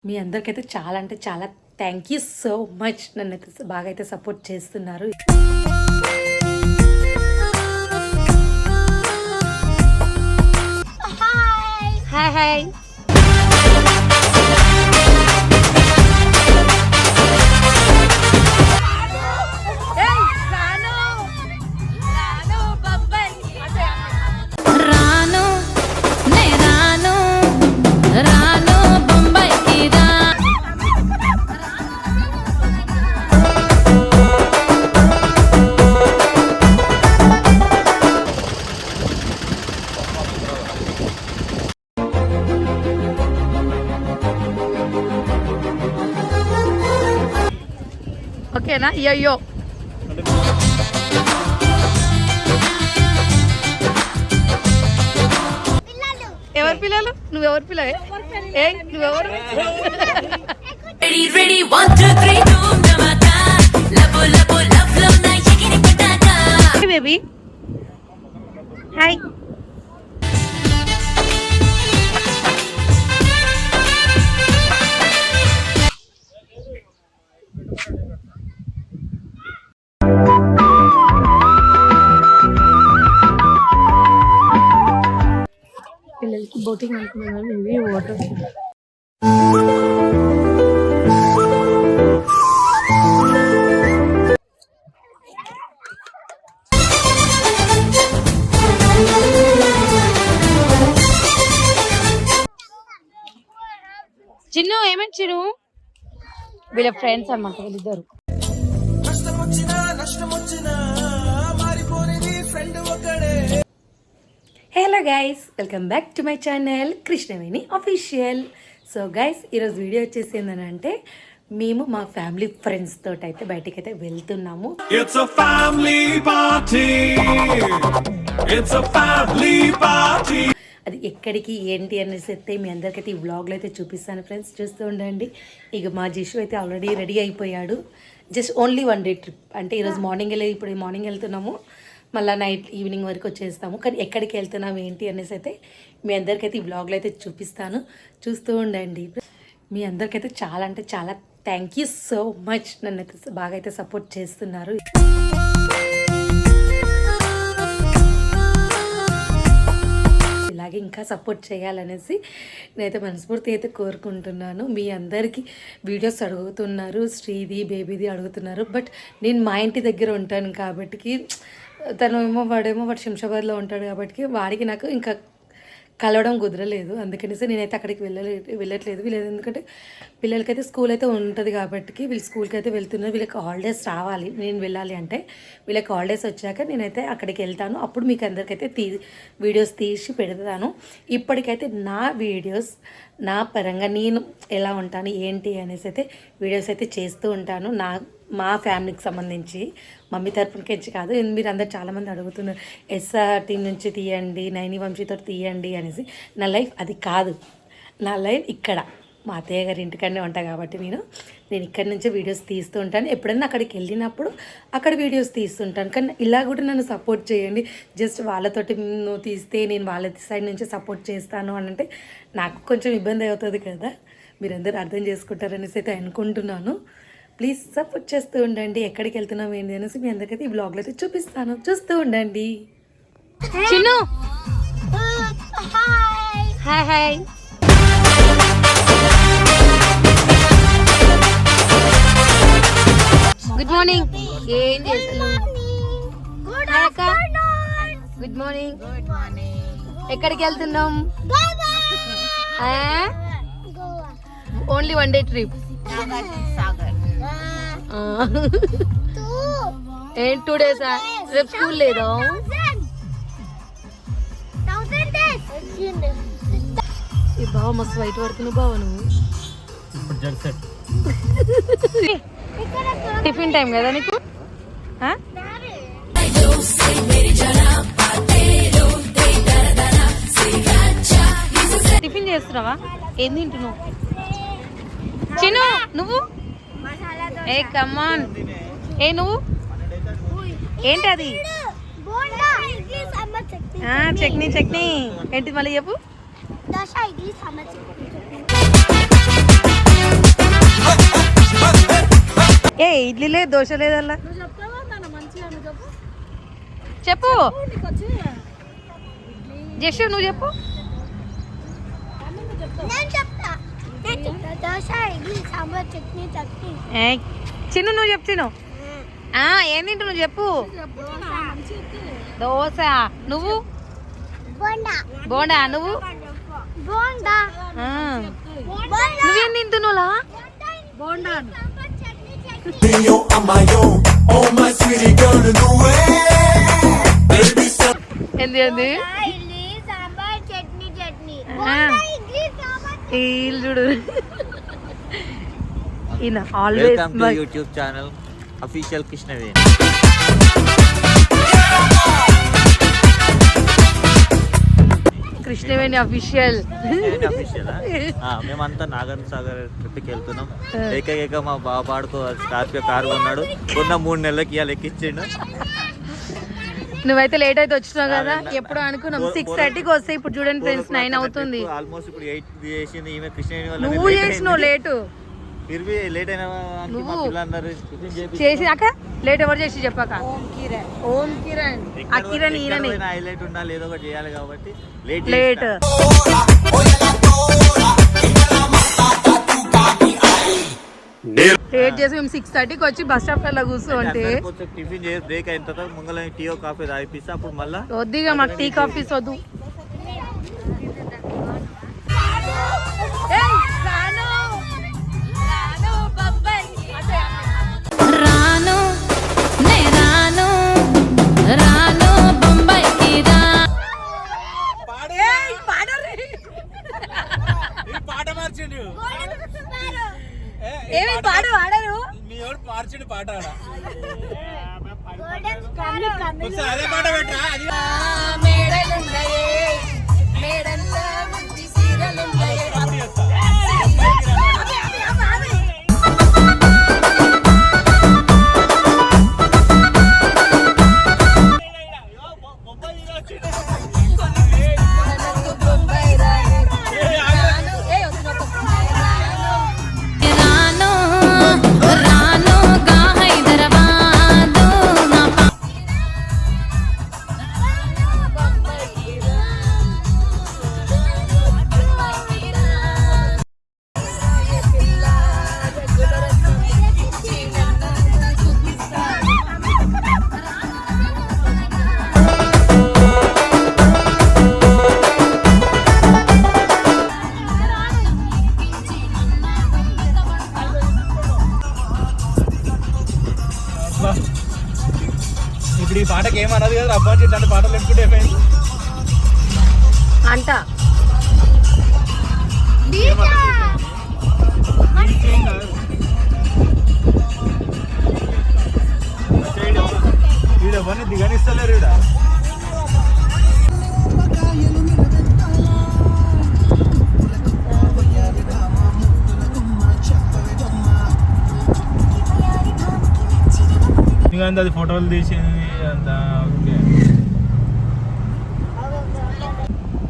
మీ అందరికైతే చాలా అంటే చాలా థ్యాంక్ యూ సో మచ్. నన్ను అయితే బాగా అయితే సపోర్ట్ చేస్తున్నారు. హాయ్ హాయ్ ఓకేనా? అయ్యో ఎవరు పిల్లలు? నువ్వెవరు పిల్లవే? నువ్వెవరు? Baby hi. పిల్లలకి బోటింగ్ అనుకున్నాను. ఇవి వాటర్ చిన్ను ఏమని చిన్ను వీళ్ళ ఫ్రెండ్స్ అన్నమాట వీళ్ళిద్దరు. Hello guys, welcome back to my channel Krishnaveni official. So guys, ఈరోజు వీడియో వచ్చేసి ఏంటంటే మేము మా ఫ్యామిలీ ఫ్రెండ్స్ తోటి అయితే బయటికి అయితే వెళ్తున్నాము. అది ఎక్కడికి ఏంటి అనేసి అయితే మీ అందరికైతే ఈ వ్లాగ్లో అయితే చూపిస్తాను ఫ్రెండ్స్, చూస్తూ ఉండండి. ఇక మా జిషు అయితే ఆల్రెడీ రెడీ అయిపోయాడు. జస్ట్ ఓన్లీ 1 డే ట్రిప్, అంటే ఈరోజు మార్నింగ్ ఇప్పుడు మార్నింగ్ వెళ్తున్నాము, మళ్ళీ నైట్ ఈవినింగ్ వరకు వచ్చేస్తాము. కానీ ఎక్కడికి వెళ్తున్నాము ఏంటి అనేసి అయితే మీ అందరికైతే ఈ వ్లాగ్లో అయితే చూపిస్తాను, చూస్తూ ఉండండి. మీ అందరికైతే చాలా అంటే చాలా థ్యాంక్ యూ సో మచ్. నన్ను అయితే బాగా అయితే సపోర్ట్ చేస్తున్నారు. ఇలాగే ఇంకా సపోర్ట్ చేయాలనేసి నేనైతే మనస్ఫూర్తి అయితే కోరుకుంటున్నాను. మీ అందరికీ వీడియోస్ అడుగుతున్నారు, శ్రీది బేబీది అడుగుతున్నారు. బట్ నేను మా ఇంటి దగ్గర ఉంటాను కాబట్టి వాడు శంషాబాద్లో ఉంటాడు కాబట్టి వాడికి నాకు ఇంకా కలవడం కుదరలేదు. అందుకనేసి నేనైతే అక్కడికి వెళ్ళట్లేదు. వీళ్ళు ఎందుకంటే పిల్లలకైతే స్కూల్ అయితే ఉంటుంది కాబట్టి వీళ్ళు స్కూల్కి అయితే వెళ్తున్నారు. వీళ్ళకి హాలిడేస్ రావాలి, నేను వెళ్ళాలి అంటే వీళ్ళకి హాలిడేస్ వచ్చాక నేనైతే అక్కడికి వెళ్తాను. అప్పుడు మీకు అందరికైతే వీడియోస్ తీసి పెడతాను. ఇప్పటికైతే నా వీడియోస్ నా పరంగా నేను ఎలా ఉంటాను ఏంటి అనేసి అయితే వీడియోస్ అయితే చేస్తూ ఉంటాను. మా ఫ్యామిలీకి సంబంధించి మమ్మీ తరపునకి కాదు. మీరు అందరు చాలామంది అడుగుతున్నారు ఎస్ఆర్ టీం నుంచి తీయండి, నైని వంశీతో తీయండి అనేసి. నా లైఫ్ అది కాదు. నా లైఫ్ ఇక్కడ మా అత్తయ్య గారి ఇంటికనే ఉంటాను కాబట్టి నేను ఇక్కడి నుంచే వీడియోస్ తీస్తూ ఉంటాను. ఎప్పుడైనా అక్కడికి వెళ్ళినప్పుడు అక్కడ వీడియోస్ తీస్తుంటాను. కానీ ఇలా కూడా నన్ను సపోర్ట్ చేయండి. జస్ట్ వాళ్ళతోటి నువ్వు తీస్తే నేను వాళ్ళ సైడ్ నుంచి సపోర్ట్ చేస్తాను అని అంటే నాకు కొంచెం ఇబ్బంది అవుతుంది కదా. మీరందరూ అర్థం చేసుకుంటారనేసి అయితే అనుకుంటున్నాను. ప్లీజ్ సపోర్ట్ చేస్తూ ఉండండి. ఎక్కడికి వెళ్తున్నాం ఏంటి అనేసి మీ అందరికైతే ఈ బ్లాగ్లో అయితే చూపిస్తాను, చూస్తూ ఉండండి. Chinnu hi hi. Good morning. ఏం చేస్తున్నావు? Good morning. ఎక్కడికి వెళ్తున్నాం? Only 1 day trip. ఏం 2 days? రేపు స్కూల్ లేదా? ఈ బావ మస్తు వైట్ పడుతున్నావు బావ నువ్వు. టిఫిన్ టైం కదా నీకు? టిఫిన్ చేస్తున్నావా? ఏం తింటున్నావు చిన్ను? నువ్వు ఏ కమాన్. నువ్వు ఏంటి అది? చట్నీ. చట్నీ ఏంటి మళ్ళీ చెప్పు. ఇడ్లీ లేదు, దోశ లేదు అలా. చెప్పు జస్ట్ నువ్వు చెప్పు. చిన్ను నువ్వు చెప్పు. చిన్ను ఏం తింటు నువ్వు చెప్పు. దోశ. నువ్వు బోండా. నువ్వు నువ్వేం తింటున్నావులా? బోండా. ఏంది ఏంది చూడు. ఈయన always YouTube channel official Krishnaveni. Krishnaveni official. మేమంతా నాగార్జున సాగర్ ట్రిప్కి వెళ్తున్నాం. ఏకైక మా బాబాడుకో స్కార్పియో కారు కొన్నాడు. కొన్న 3 నెలలకి ఇవాళ ఎక్కించిండు. నువ్వైతే లేట్ అయితే వచ్చినావు కదా. ఎప్పుడు అనుకున్నాం 6:30కి వస్తే, ఇప్పుడు చూడండి ఫ్రెండ్స్ 9 అవుతుంది. ఆల్మోస్ట్ ఇప్పుడు 8 చేసింది ఈమె కృష్ణవేణి వల్ల. నువ్వు చేసినావు లేటు. లేట్ అయినా చేసి అక్క లేట్ ఎవరు చేసి చెప్పాక. ఓం కిరణ్. ఆ కిరణ్ ఈయననే. హైలైట్ ఉండాలి, ఏదో ఒకటి చేయాలి కాబట్టి లేట్. లేట్ చేసి మేము 6:30కి వచ్చి బస్ స్టాప్ లో కూర్చోంటే టిఫిన్ చేసి బ్రేక్ అయిన తర్వాత ముంగల టీ కాఫీ తాగిపిస్తా. అప్పుడు మళ్ళీ వద్దిగా మాకు టీ కాఫీస్ వద్దు. ఇప్పుడు ఈ పాటకి ఏమన్నది కదా అబ్బా అంటే పాటలు పెట్టుకుంటే అంట. వీడవన్నీ దిగనిస్తలేరు. అది ఫోటోలు తీసింది అంతా. ఓకే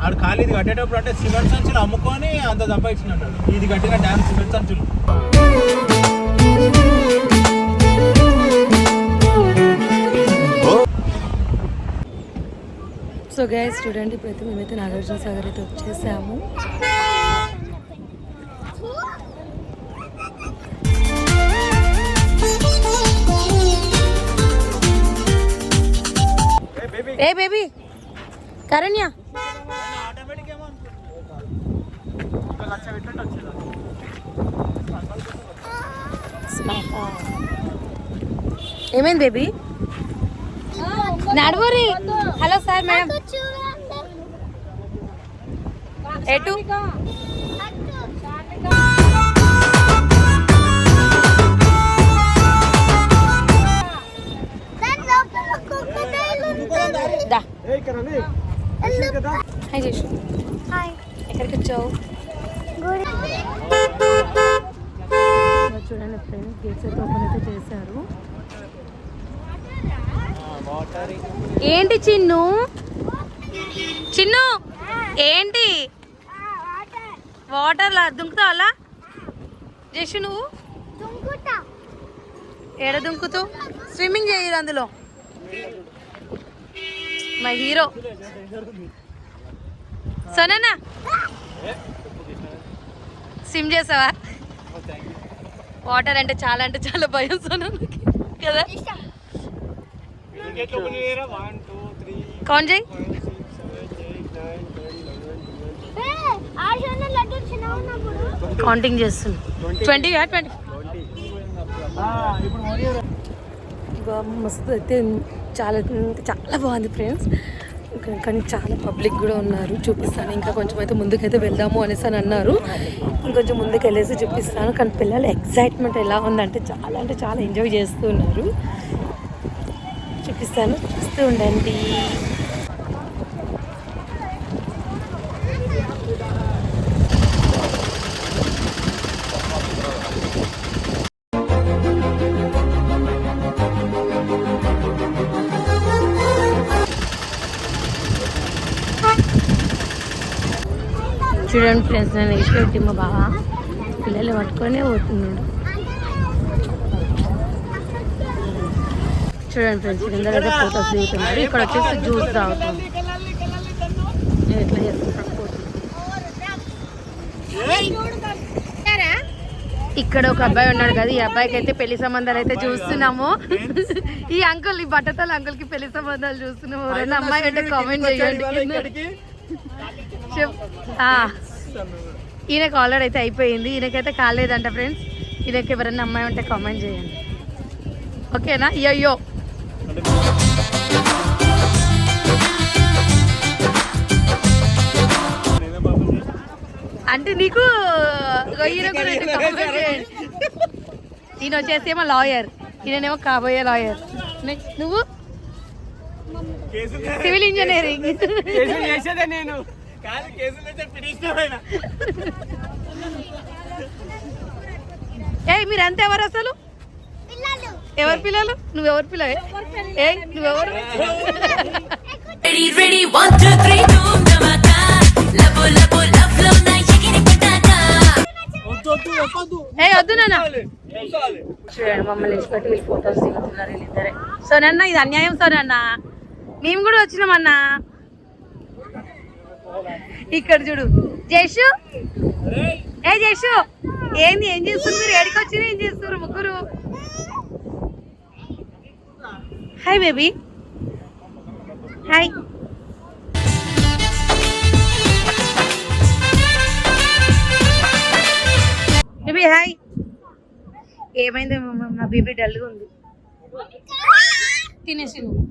ఆడు ఖాళీ ఇది కట్టేటప్పుడు అంటే సిమెంట్ సంచులు అమ్ముకొని అంత సంపాదించినట్టు. ఇది కట్టిన డ్యాన్స్ సిమెంట్ సంచులు. సో గైస్ చూడండి, ఇప్పుడైతే మేమైతే నాగార్జున సాగర్ అయితే వచ్చేసాము. ఏ బేబీ కరణ్య ఏమైంది బేబీ? నడవరి. Hello sir madam. ఎటు హాయ్ జేషు. ఎక్కడికి వచ్చావు? చూడండి ఫ్రెండ్స్, గేట్స్ అయితే ఓపెన్ అయితే చేశారు. ఏంటి చిన్ను? చిన్ను ఏంటి వాటర్ దుంకుతావు అలా? జేషు నువ్వు ఏడ దుంకుతూ స్విమ్మింగ్ చేయరు అందులో మై హీరో సోనా స్విమ్ చేసావా వాటర్ అంటే చాలా భయం సోనాకి కదా కౌంట్ చేయి కౌంటింగ్ చేస్తుంది 20 మస్తు అయితే చాలా బాగుంది ఫ్రెండ్స్ కానీ చాలా పబ్లిక్ కూడా ఉన్నారు చూపిస్తాను ఇంకా కొంచెం అయితే ముందుకైతే వెళ్దాము అనేసి అని అన్నారు ఇంకొంచెం ముందుకు వెళ్ళేసి చూపిస్తాను కానీ పిల్లలు ఎక్సైట్మెంట్ ఎలా ఉందంటే చాలా ఎంజాయ్ చేస్తూ ఉన్నారు చూపిస్తాను చూస్తూ ఉండండి చూడండి ఫ్రెండ్స్ నేను వేసిపెట్టి మా బావ పిల్లలు పట్టుకొనే పోతున్నాడు చూడండి ఫ్రెండ్స్ కింద దగ్గర ఫోటోస్ దిగుతున్నారు ఇక్కడ వచ్చేసి జ్యూస్ తాగుతుంది నేను ఎట్లా చేస్తున్నాను ఇక్కడ ఒక అబ్బాయి ఉన్నాడు కదా ఈ అబ్బాయికి అయితే పెళ్లి సంబంధాలు అయితే చూస్తున్నాము ఈ అంకుల్ ఈ బట్టతల అంకుల్ కి పెళ్లి సంబంధాలు చూస్తున్నాము ఎవరైనా అమ్మాయి అంటే కామెంట్ చేయండి ఈయనకు ఆల్రెడీ అయితే అయిపోయింది ఈయనకైతే కాలేదంట ఫ్రెండ్స్ ఈయనకి ఎవరైనా అమ్మాయి ఉంటే కామెంట్ చేయండి ఓకేనా అయ్యో అంటే నీకు ఈయన వచ్చేసేమో లాయర్ ఈయనేమో కాబోయే లాయర్ నువ్వు సివిల్ ఇంజనీరింగ్ మీరంతా ఎవరు అసలు ఎవరు పిల్లలు నువ్వెవరు పిల్లవే నువ్వెవరు వద్దు నాన్న చూడండి మమ్మల్ని ఇష్టపట్టి వీళ్ళు ఫోటోస్ దిగుతున్నారు వీళ్ళిద్దరే సోనన్న ఇది అన్యాయం సోనన్న మేము కూడా వచ్చినామన్నా ఇక్కడ చూడు జైషు జైషు ఏంది ఏం చేస్తున్నారు మీరు ఏడికి వచ్చి ఏం చేస్తున్నారు ముగ్గురు hi baby hi baby hi ఏమైంది మా బేబీ డల్గా ఉంది తినేసి నువ్వు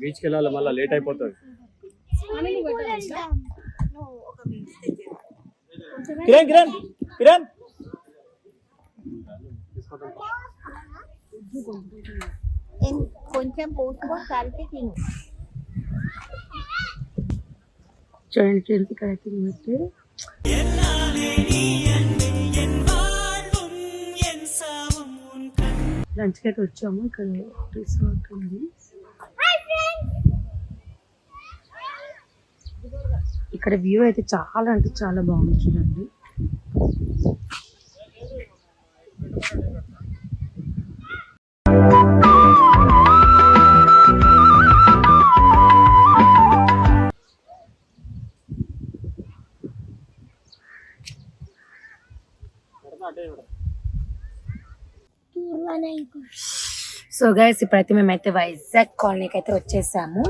బీచ్కి వెళ్ళాలి మళ్ళీ లేట్ అయిపోతుంది కొంచెం పోసుకో కలిపి తిను చూడండి ఫ్రెండ్స్ ఇక్కడ తినబట్టి లంచ్కి అయితే వచ్చాము ఇక్కడ రిసార్ట్ ఉంది ఇక్కడ వ్యూ అయితే చాలా అంటే చాలా బాగుంది చూడండి సో గైస్ ఇప్పుడైతే మేమైతే వైజాగ్ కాలనీకి అయితే వచ్చేసాము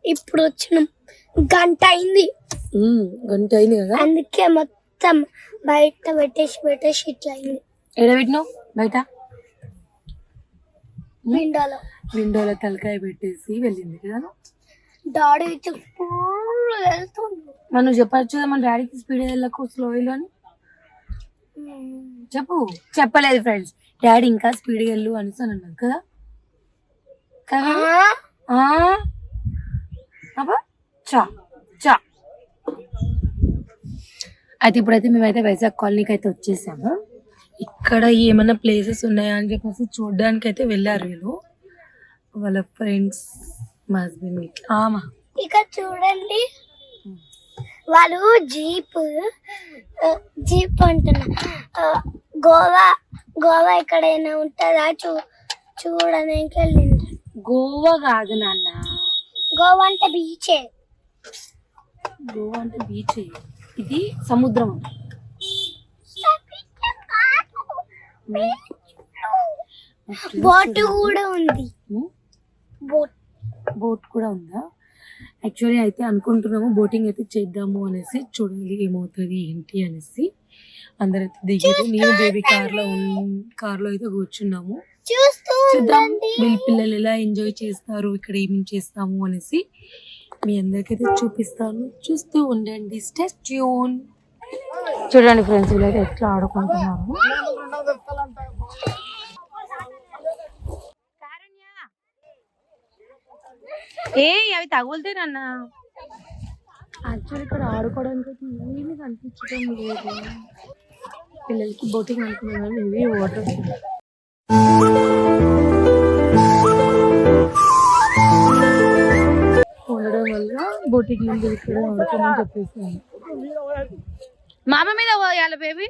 ఇప్పుడు వచ్చినాం గంట అయింది కదా అందుకే మొత్తం బయట పెట్టేసి ఇట్లా అయింది ఎడబెట్టినావు బయట విండోలో తలకాయ పెట్టేసి వెళ్ళింది కదా డాడీ అయితే ఫుల్ వెళ్తుంది మనం చెప్పచ్చు కదా మన డాడీకి స్పీడ్ వెళ్ళకు స్లోలో అని చెప్పలేదు ఫ్రెండ్స్ డాడీ ఇంకా స్పీడ్గా వెళ్ళు అనేసి అని అన్నారు కదా కదా అబ్బా చా అయితే ఇప్పుడైతే మేమైతే వైజాగ్ కాలనీకి అయితే వచ్చేసాము. ఇక్కడ ఏమైనా ప్లేసెస్ ఉన్నాయా అని చెప్పేసి చూడడానికి అయితే వెళ్ళారు వీళ్ళు, వాళ్ళ ఫ్రెండ్స్, మా హస్బెండ్. ఇక్కడ చూడండి, వాళ్ళు జీప్ అంటున్నా, గోవా ఎక్కడైనా ఉంటుందా చూడడానికి వెళ్ళింది. గోవా కాదు నాన్న, గోవా అంటే బీచే. గోవా అంటే బీచ్, ఇది సముద్రం. బోట్ కూడా ఉంది. బోట్ కూడా ఉందా? యాక్చువల్లీ అయితే అనుకుంటున్నాము బోటింగ్ అయితే చేద్దాము అనేసి, చూడాలి ఏమవుతుంది ఏంటి అనేసి. అందరైతే దిగారు, నేను బేబీ కార్లో అయితే కూర్చున్నాము. చూద్దాం వీళ్ళ పిల్లలు ఎలా ఎంజాయ్ చేస్తారు, ఇక్కడ ఏమేమి చేస్తాము అనేసి మీ అందరికైతే చూపిస్తాను, చూస్తూ ఉండండి. Stay tune. చూడండి ఫ్రెండ్స్, వీళ్ళైతే ఎట్లా ఆడుకుంటున్నారు. అవి తగులుతాయన్న. యాక్చువల్లీ ఇక్కడ ఆడుకోవడానికి అయితే ఏమీ కనిపించడం లేదు. పిల్లలకి బోటింగ్ అనుకున్నాను, ఇవి వాటర్ ఉండడం వల్ల బోటింగ్ నుండి ఇక్కడ ఆడుకోమని చెప్పేసాను. మామ మీద పోయాలి బేబీ.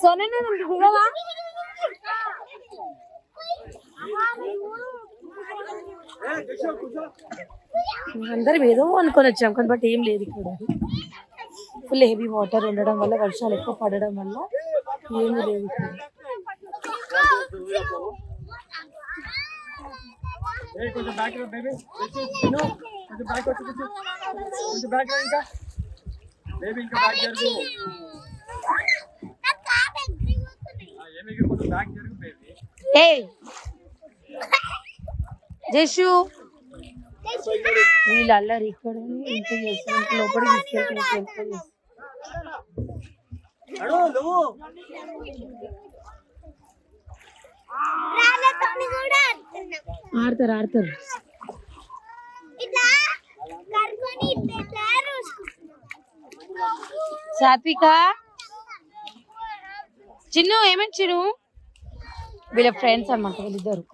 సోనే దిగవా? అందరం ఏదో అనుకొని వచ్చాం కానీ బట్ ఏం లేదు. ఇక్కడ ఫుల్ హెవీ వాటర్ ఉండడం వల్ల, వర్షాలు ఎక్కువ పడడం వల్ల ఏమీ లేదు ఇక్కడ. జేషు వీళ్ళు అల్లరి ఇక్కడ ఇంత చేస్తారు, లోపలికి తీసుకెళ్తారు. ఆడతారు. సాత్విక, చిన్ను ఏమని చిన్ను, వీళ్ళ ఫ్రెండ్స్ అన్నమాట వీళ్ళిద్దరు.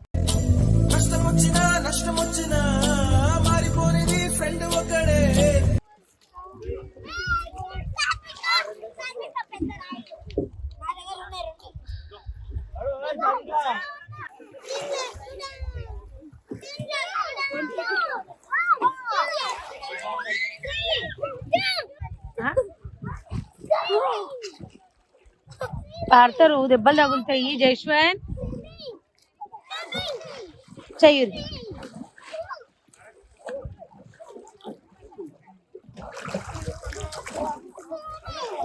ఆడతారు, దెబ్బలు తగులుతాయి. జైశ్వన్ చెయ్యరు.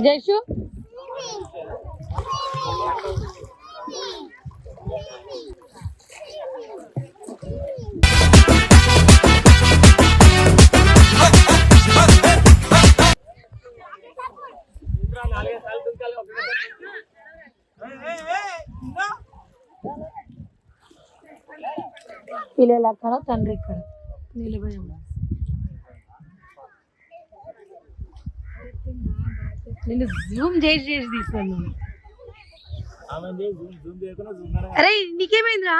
జైషు పిల్లలు అక్కడ, తండ్రి ఇక్కడ నిలబడి ఉన్నారు. నేను జూమ్ చేసి తీసుకోను. అరే నీకేమైందిరా?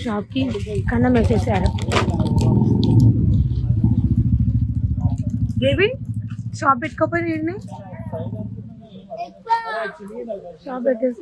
షాప్ కి కన్నం వేసేసారు. బేబీ షాప్ పెట్టుకోపోయి షాప్ పెట్టేసి